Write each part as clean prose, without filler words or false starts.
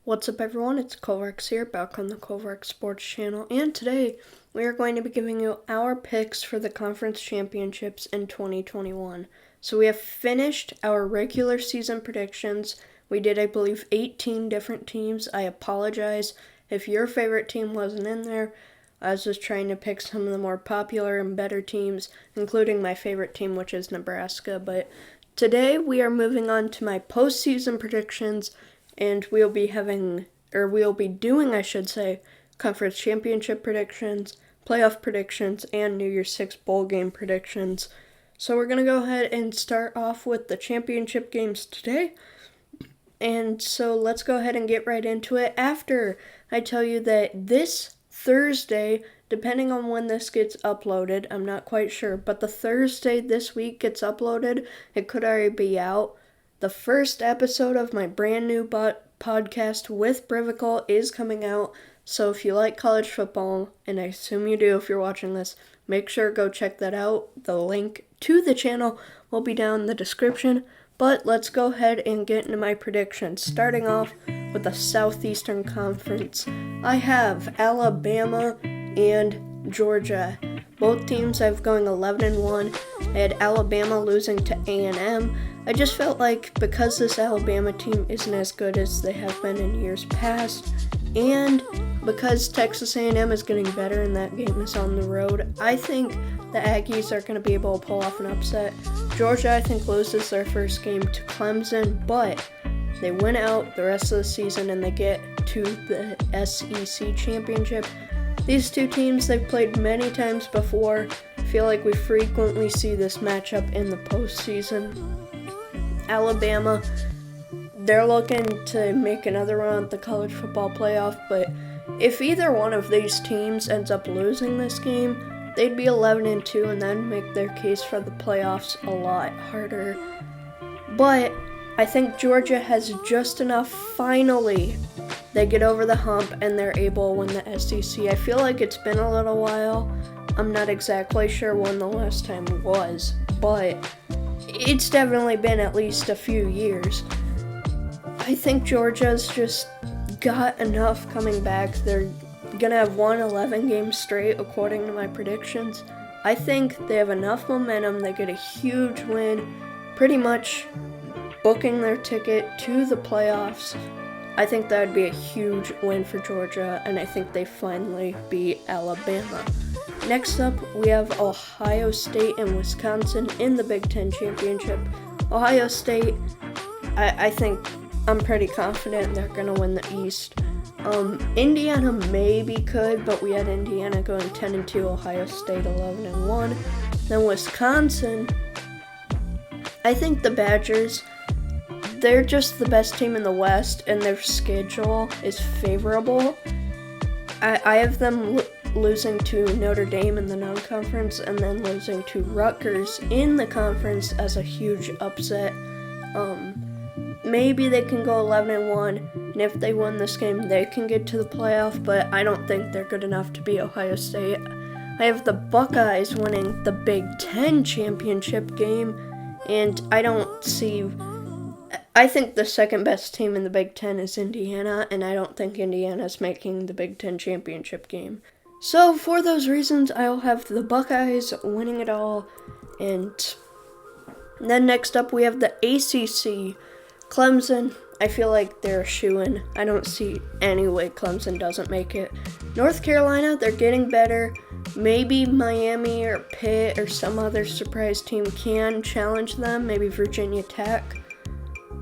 What's up everyone, it's X here, back on the X Sports channel, and today we are going to be giving you our picks for the conference championships in 2021. So we have finished our regular season predictions. We did, I believe, 18 different teams. I apologize if your favorite team wasn't in there. I was just trying to pick some of the more popular and better teams, including my favorite team, which is Nebraska. But today we are moving on to my postseason predictions, and we'll be doing, conference championship predictions, playoff predictions, and New Year's Six bowl game predictions. So we're going to go ahead and start off with the championship games today. And so let's go ahead and get right into it after I tell you that this Thursday, depending on when this gets uploaded, I'm not quite sure, but the Thursday this week gets uploaded, it could already be out. The first episode of my brand new podcast with Brivical is coming out, so if you like college football, and I assume you do if you're watching this, make sure to go check that out. The link to the channel will be down in the description, but let's go ahead and get into my predictions. Starting off with the Southeastern Conference, I have Alabama and Georgia. Both teams I've going 11-1. I had Alabama losing to A&M. I just felt like because this Alabama team isn't as good as they have been in years past, and because Texas A&M is getting better and that game is on the road, I think the Aggies are going to be able to pull off an upset. Georgia, I think, loses their first game to Clemson, but they win out the rest of the season and they get to the SEC championship. These two teams, they've played many times before. I feel like we frequently see this matchup in the postseason. Alabama, they're looking to make another run at the college football playoff, but if either one of these teams ends up losing this game, they'd be 11-2, and that'd make their case for the playoffs a lot harder. But I think Georgia has just enough. Finally, they get over the hump and they're able to win the SEC. I feel like it's been a little while. I'm not exactly sure when the last time was, but it's definitely been at least a few years. I think Georgia's just got enough coming back. They're going to have won 11 games straight, according to my predictions. I think they have enough momentum. They get a huge win, pretty much booking their ticket to the playoffs. I think that would be a huge win for Georgia, and I think they finally beat Alabama. Next up, we have Ohio State and Wisconsin in the Big Ten Championship. Ohio State, I think I'm pretty confident they're going to win the East. Indiana maybe could, but we had Indiana going 10-2, Ohio State 11-1. Then Wisconsin, I think the Badgers, they're just the best team in the West, and their schedule is favorable. I have them losing to Notre Dame in the non-conference, and then losing to Rutgers in the conference as a huge upset. Maybe they can go 11-1, and if they win this game, they can get to the playoff, but I don't think they're good enough to beat Ohio State. I have the Buckeyes winning the Big Ten championship game, and I think the second best team in the Big Ten is Indiana, and I don't think Indiana's making the Big Ten championship game. So for those reasons, I'll have the Buckeyes winning it all. And then next up, we have the ACC. Clemson, I feel like they're a shoo-in. I don't see any way Clemson doesn't make it. North Carolina, they're getting better. Maybe Miami or Pitt or some other surprise team can challenge them, maybe Virginia Tech.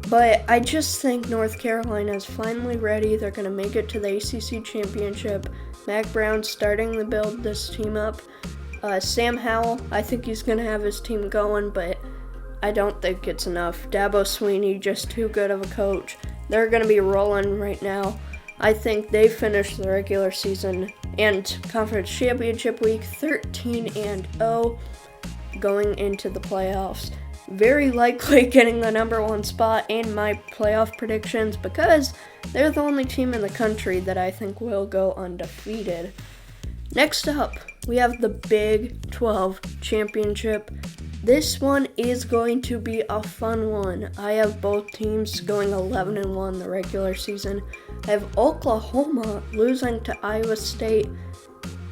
But I just think North Carolina is finally ready. They're going to make it to the ACC championship. Mac Brown's starting to build this team up. Sam Howell, I think he's going to have his team going, but I don't think it's enough. Dabo Swinney, just too good of a coach. They're going to be rolling right now. I think they finished the regular season and conference championship week 13-0, going into the playoffs. Very likely getting the number one spot in my playoff predictions because they're the only team in the country that I think will go undefeated. Next up, we have the Big 12 championship. This one is going to be a fun one. I have both teams going 11-1 the regular season. I have Oklahoma losing to Iowa State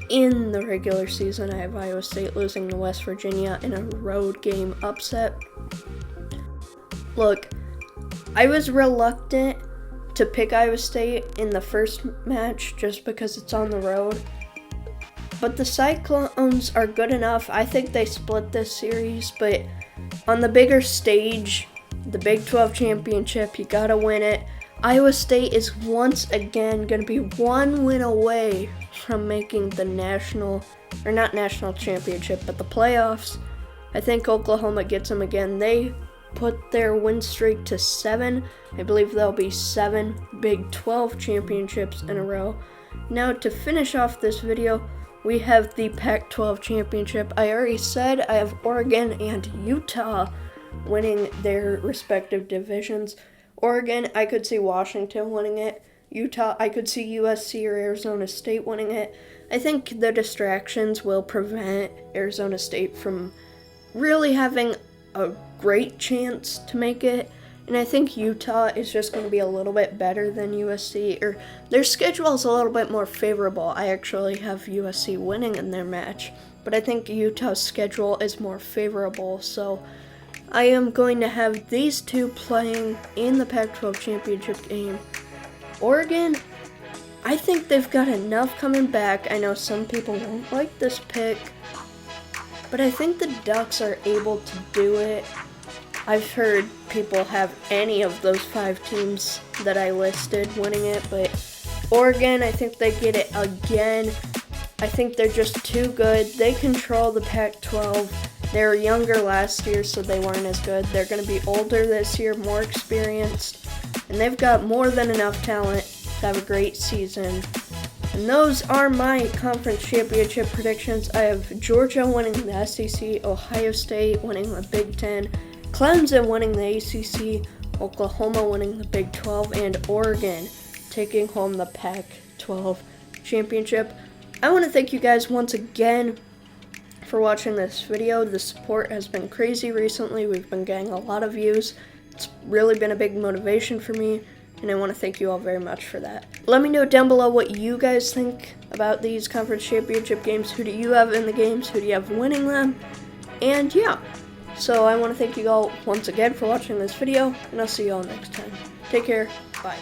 in the regular season. I have Iowa State losing to West Virginia in a road game upset. Look, I was reluctant to pick Iowa State in the first match just because it's on the road. But the Cyclones are good enough. I think they split this series, but on the bigger stage, the Big 12 championship, you gotta win it. Iowa State is once again gonna be one win away from making the not national championship, but the playoffs. I think Oklahoma gets them again. They put their win streak to 7. I believe there'll be 7 Big 12 championships in a row. Now to finish off this video, we have the Pac-12 championship. I already said I have Oregon and Utah winning their respective divisions. Oregon, I could see Washington winning it. Utah, I could see USC or Arizona State winning it. I think the distractions will prevent Arizona State from really having a great chance to make it. And I think Utah is just going to be a little bit better than USC, or their schedule is a little bit more favorable. I actually have USC winning in their match, but I think Utah's schedule is more favorable. So I am going to have these two playing in the Pac-12 championship game. Oregon, I think they've got enough coming back. I know some people won't like this pick, but I think the Ducks are able to do it. I've heard people have any of those 5 teams that I listed winning it, but Oregon, I think they get it again. I think they're just too good. They control the Pac-12. They were younger last year, so they weren't as good. They're going to be older this year, more experienced, and they've got more than enough talent to have a great season. And those are my conference championship predictions. I have Georgia winning the SEC, Ohio State winning the Big Ten, Clemson winning the ACC, Oklahoma winning the Big 12, and Oregon taking home the Pac-12 championship. I want to thank you guys once again for watching this video. The support has been crazy recently. We've been getting a lot of views. It's really been a big motivation for me, and I want to thank you all very much for that. Let me know down below what you guys think about these conference championship games. Who do you have in the games? Who do you have winning them? And yeah. So I want to thank you all once again for watching this video, and I'll see you all next time. Take care. Bye.